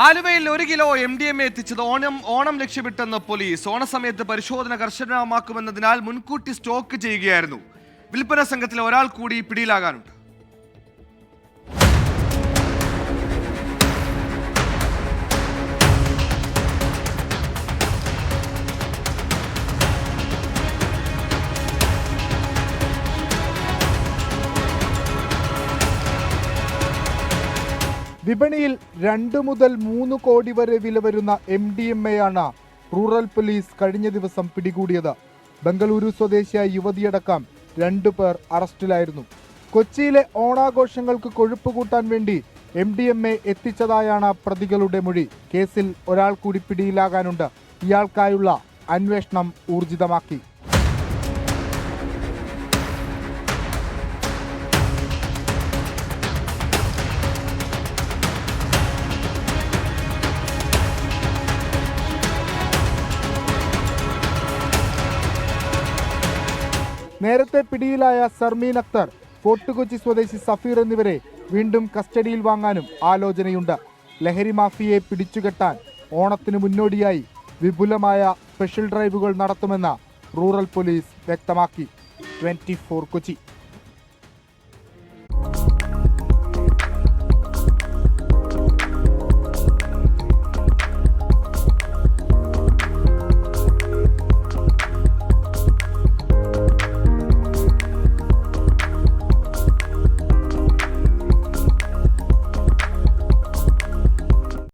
ആലുവയിൽ 1 kilo MDMA എത്തിച്ചത് Onam ലക്ഷ്യമിട്ടെന്ന് police. ഓണസമയത്ത് പരിശോധന കർശനമാക്കുമെന്നതിനാൽ മുൻകൂട്ടി സ്റ്റോക്ക് ചെയ്യുകയായിരുന്നു. വിൽപ്പന സംഘത്തിലെ ഒരാൾ കൂടി പിടിയിലാകാനുണ്ട്. വിപണിയിൽ 2 മുതൽ 3 കോടി വരെ വില വരുന്ന MDMA ആണ് റൂറൽ പോലീസ് കഴിഞ്ഞ ദിവസം പിടികൂടിയത്. ബംഗളൂരു സ്വദേശിയായ യുവതിയടക്കം 2 പേർ അറസ്റ്റിലായിരുന്നു. കൊച്ചിയിലെ ഓണാഘോഷങ്ങൾക്ക് കൊഴുപ്പ് കൂട്ടാൻ വേണ്ടി MDMA എത്തിച്ചതായാണ് പ്രതികളുടെ മൊഴി. കേസിൽ ഒരാൾ കൂടി പിടിയിലാകാനുണ്ട്. ഇയാൾക്കായുള്ള അന്വേഷണം ഊർജിതമാക്കി. നേരത്തെ പിടിയിലായ സർമീൻ അക്തർ, ഫോർട്ട് കൊച്ചി സ്വദേശി സഫീർ എന്നിവരെ വീണ്ടും കസ്റ്റഡിയിൽ വാങ്ങാനും ആലോചനയുണ്ട്. ലഹരി മാഫിയയെ പിടിച്ചുകെട്ടാൻ ഓണത്തിന് മുന്നോടിയായി വിപുലമായ സ്പെഷ്യൽ ഡ്രൈവുകൾ നടത്തുമെന്ന് റൂറൽ പോലീസ് വ്യക്തമാക്കി. 24 കൊച്ചി.